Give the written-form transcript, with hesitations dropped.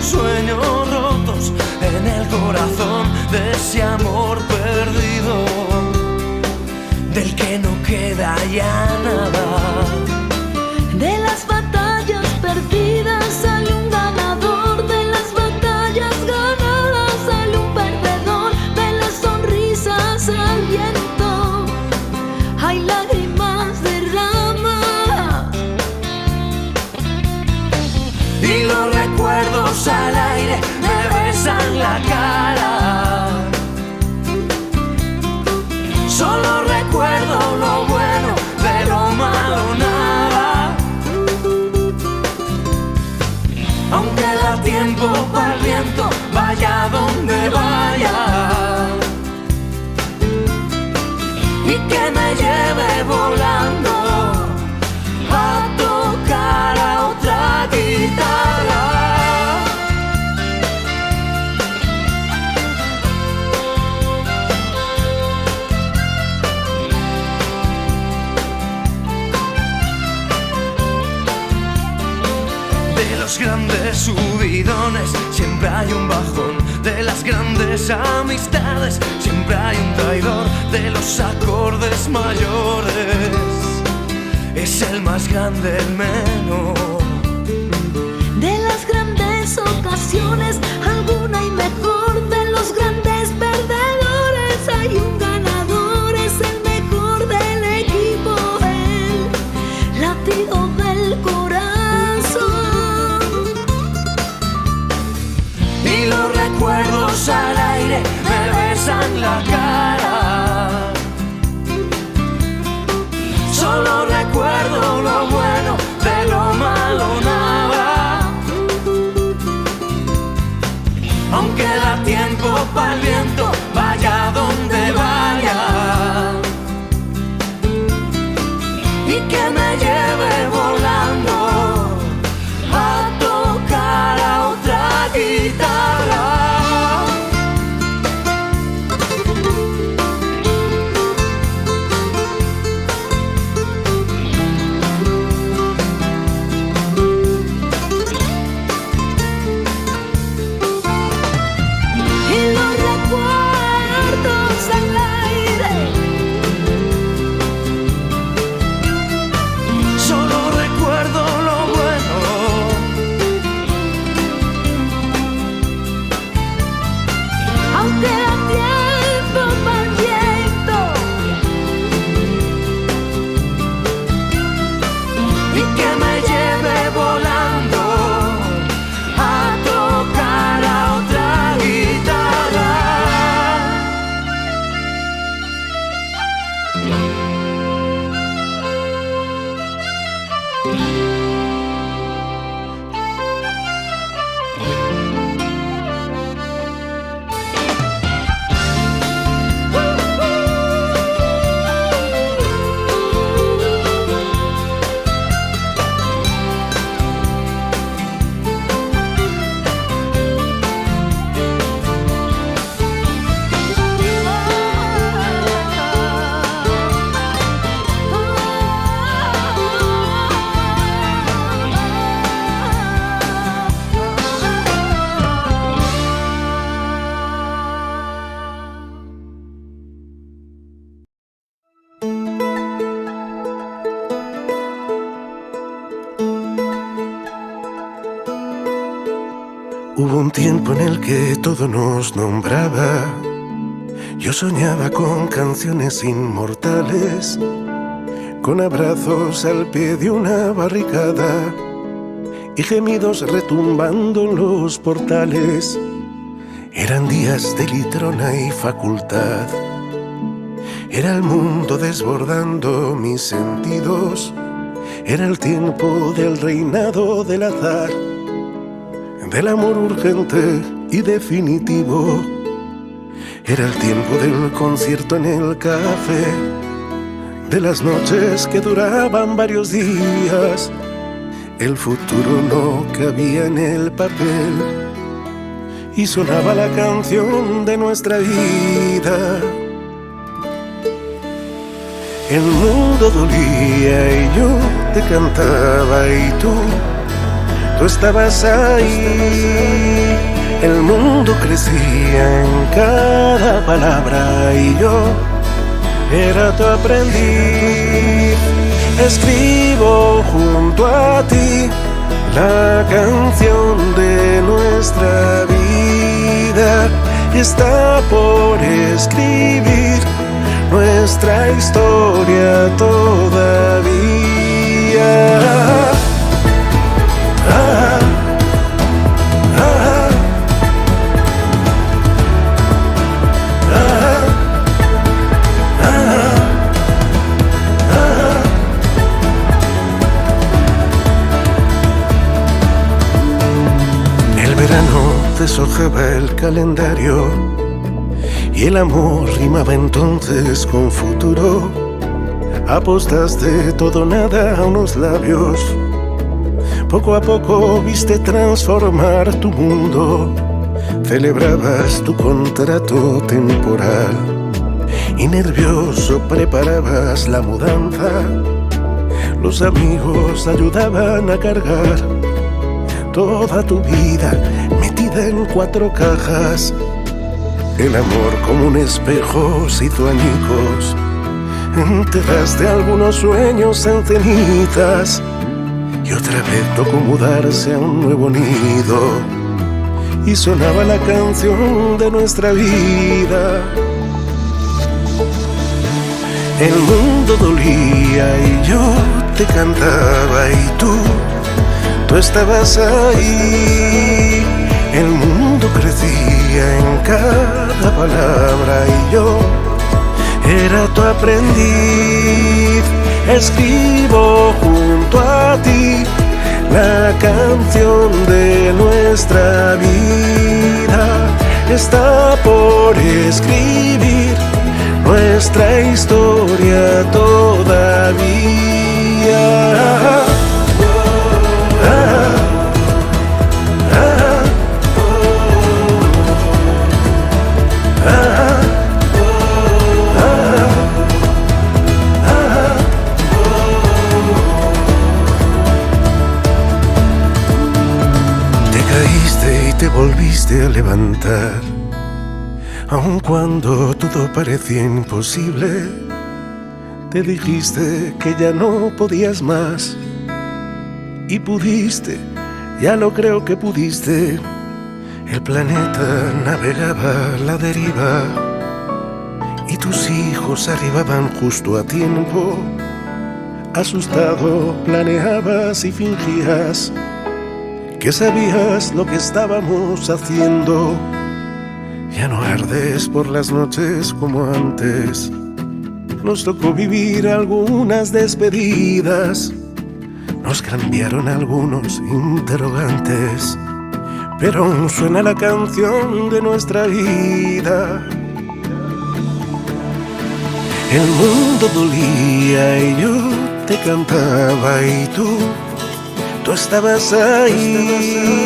sueños rotos en el corazón de ese amor perdido, del que no queda ya nada. De las batallas perdidas sale un ganador, de las batallas ganadas sale un perdedor, de las sonrisas al viento hay lágrimas derrama, y los recuerdos al aire me besan la cara. Solo recuerdo lo bueno, de lo malo nada. Aunque da tiempo para el viento, vaya donde vaya, y que me lleve volando a tocar a otra guitarra. De los grandes subidones siempre hay un bajón, de las grandes amistades siempre hay un traidor, de los acordes mayores es el más grande el menor. de las grandes ocasiones alguna y mejor, de los grandes perdedores hay un ganador, es el mejor del equipo, el latido del corazón. Y los recuerdos al aire me besan la cara. Solo recuerdo lo bueno, de lo malo nada. Aunque da tiempo para el viento, vaya donde vaya, y que me lleve volando a tocar a otra guitarra. Y los recuerdos al aire, Solo recuerdo lo bueno, aunque da tiempo para el viento, y que me lleve volando a tocar a otra guitarra. Hubo un tiempo en el que todo nos nombraba. Yo soñaba con canciones inmortales, con abrazos al pie de una barricada y gemidos retumbando en los portales. Eran días de litrona y facultad. Era el mundo desbordando mis sentidos. Era el tiempo del reinado del azar, del amor urgente y definitivo. Era el tiempo del concierto en el café, de las noches que duraban varios días. El futuro no cabía en el papel y sonaba la canción de nuestra vida. El mundo dolía y yo te cantaba y tú tú estabas ahí. El mundo crecía en cada palabra y yo era tu aprendiz. Escribo junto a ti la canción de nuestra vida y está por escribir nuestra historia todavía. El verano deshojaba el calendario y el amor rimaba entonces con futuro. Apostaste todo nada a unos labios. Poco a poco viste transformar tu mundo. Celebrabas tu contrato temporal y nervioso preparabas la mudanza. Los amigos ayudaban a cargar toda tu vida metida en 4 cajas. El amor como un espejo se hizo añicos. Enterraste algunos sueños en cenizas y otra vez tocó mudarse a un nuevo nido y sonaba la canción de nuestra vida. El mundo dolía y yo te cantaba y tú estabas ahí. El mundo crecía en cada palabra y yo era tu aprendiz. Escribo junto a ti la canción de nuestra vida. Está por escribir nuestra historia todavía. Y te volviste a levantar, aun cuando todo parecía imposible. Te dijiste que ya no podías más y pudiste, ya lo creo que pudiste. El planeta navegaba a la deriva y tus hijos arribaban justo a tiempo. Asustado planeabas y fingías que sabías lo que estábamos haciendo. Ya no ardes por las noches como antes. Nos tocó vivir algunas despedidas. Nos cambiaron algunos interrogantes, pero aún suena la canción de nuestra vida. El mundo dolía y yo te cantaba y tú estabas ahí.